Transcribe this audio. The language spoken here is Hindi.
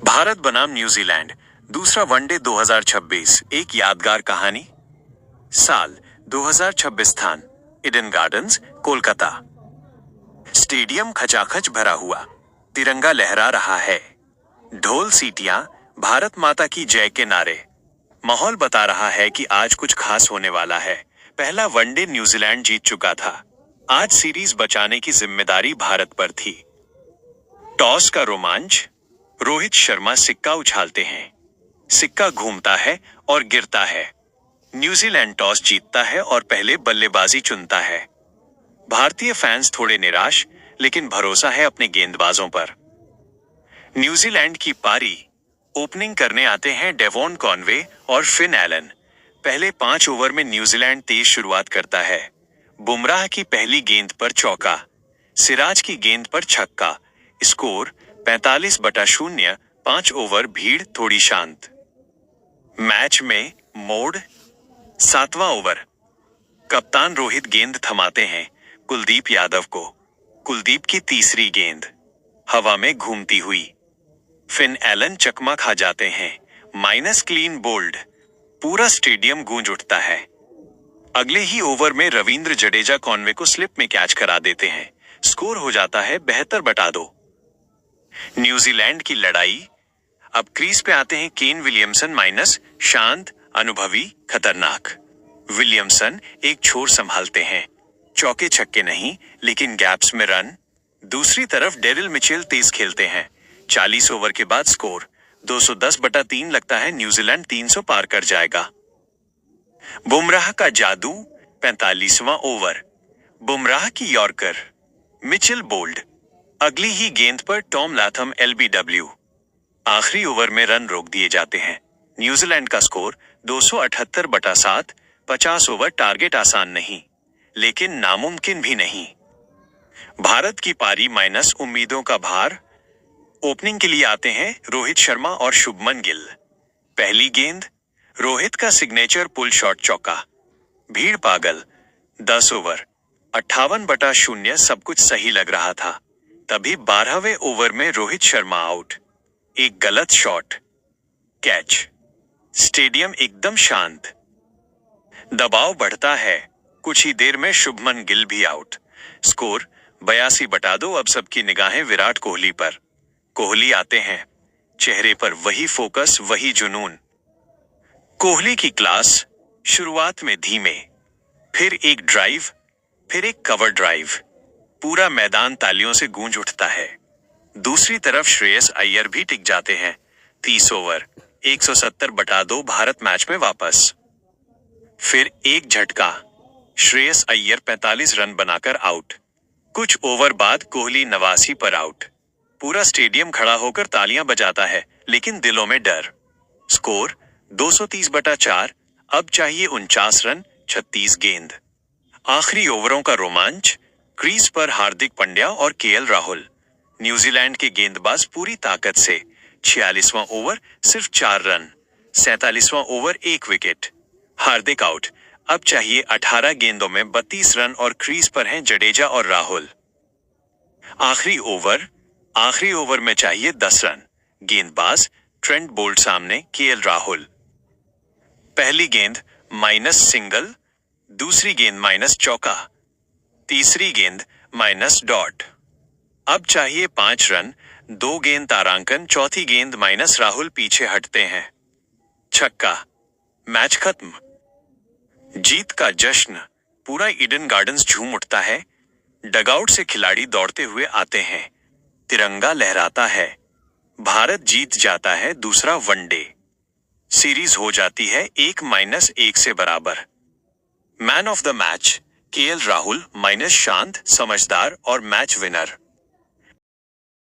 भारत बनाम न्यूजीलैंड दूसरा वनडे 2026 एक यादगार कहानी। साल 2026, स्थान ईडन गार्डन्स, कोलकाता। स्टेडियम खचाखच भरा हुआ, तिरंगा लहरा रहा है, ढोल सीटियां, भारत माता की जय के नारे। माहौल बता रहा है कि आज कुछ खास होने वाला है। पहला वनडे न्यूजीलैंड जीत चुका था, आज सीरीज बचाने की जिम्मेदारी भारत पर थी। टॉस का रोमांच, रोहित शर्मा सिक्का उछालते हैं, सिक्का घूमता है और गिरता है। न्यूजीलैंड टॉस जीतता है और पहले बल्लेबाजी चुनता है। भारतीय फैंस थोड़े निराश, लेकिन भरोसा है अपने गेंदबाजों पर। न्यूजीलैंड की पारी। ओपनिंग करने आते हैं डेवॉन कॉनवे और फिन एलन। पहले 5 ओवर में न्यूजीलैंड तेज शुरुआत करता है। बुमराह की पहली गेंद पर चौका, सिराज की गेंद पर छक्का। स्कोर 45/0। 5 ओवर, भीड़ थोड़ी शांत। मैच में मोड़। 7वां ओवर, कप्तान रोहित गेंद थमाते हैं कुलदीप यादव को। कुलदीप की तीसरी गेंद हवा में घूमती हुई। फिन एलन चकमा खा जाते हैं, माइनस क्लीन बोल्ड। पूरा स्टेडियम गूंज उठता है। अगले ही ओवर में रविंद्र जडेजा कॉनवे को स्लिप में कैच करा देते हैं। स्कोर हो जाता है 72/2। न्यूजीलैंड की लड़ाई। अब क्रीज पे आते हैं केन विलियमसन, माइनस, शांत, अनुभवी, खतरनाक। विलियमसन एक छोर संभालते हैं, चौके छक्के नहीं, लेकिन गैप्स में रन। दूसरी तरफ डेरिल मिचेल तेज खेलते हैं। 40 ओवर के बाद स्कोर 210/3 लगता है न्यूजीलैंड 300 पार कर जाएगा। बुमराह का जादू। 45वां ओवर, बुमराह की यॉर्कर, मिचेल बोल्ड। अगली ही गेंद पर टॉम लाथम LBW। आखिरी ओवर में रन रोक दिए जाते हैं। न्यूजीलैंड का स्कोर 278/7। 50 ओवर, टारगेट आसान नहीं, लेकिन नामुमकिन भी नहीं। भारत की पारी, माइनस उम्मीदों का भार। ओपनिंग के लिए आते हैं रोहित शर्मा और शुभमन गिल। पहली गेंद, रोहित का सिग्नेचर पुल शॉट चौका। भीड़ पागल। 10 ओवर, 58/0। सब कुछ सही लग रहा था, तभी 12वें ओवर में रोहित शर्मा आउट। एक गलत शॉट, कैच। स्टेडियम एकदम शांत। दबाव बढ़ता है। कुछ ही देर में शुभमन गिल भी आउट। स्कोर 82/2। अब सबकी निगाहें विराट कोहली पर। कोहली आते हैं, चेहरे पर वही फोकस, वही जुनून। कोहली की क्लास। शुरुआत में धीमे, फिर एक ड्राइव, फिर एक कवर ड्राइव। पूरा मैदान तालियों से गूंज उठता है। दूसरी तरफ श्रेयस अय्यर भी टिक जाते हैं। 30 ओवर, 170/2। भारत मैच में वापस। फिर एक झटका, श्रेयस अय्यर 45 रन बनाकर आउट। कुछ ओवर बाद कोहली 89 पर आउट। पूरा स्टेडियम खड़ा होकर तालियां बजाता है, लेकिन दिलों में डर। स्कोर 230/4। अब चाहिए 49 रन, 36 गेंद। आखिरी ओवरों का रोमांच। क्रीज पर हार्दिक पांड्या और KL राहुल। न्यूजीलैंड के गेंदबाज पूरी ताकत से। 46वां ओवर, सिर्फ 4 रन। 47वां ओवर, 1 विकेट। हार्दिक आउट। अब चाहिए 18 गेंदों में 32 रन और क्रीज पर हैं जडेजा और राहुल। आखिरी ओवर में चाहिए 10 रन। गेंदबाज ट्रेंट बोल्ट सामने, KL राहुल। पहली गेंद माइनस सिंगल, दूसरी गेंद माइनस चौका, तीसरी गेंद माइनस डॉट। अब चाहिए 5 रन, 2 गेंद तारांकन। चौथी गेंद माइनस, राहुल पीछे हटते हैं। छक्का। मैच खत्म। जीत का जश्न। पूरा ईडन गार्डन्स झूम उठता है। डगआउट से खिलाड़ी दौड़ते हुए आते हैं, तिरंगा लहराता है। भारत जीत जाता है दूसरा वनडे। सीरीज हो जाती है 1-1 से बराबर। Man of the match, KL Rahul, minus शांत, समझदार और मैच विनर।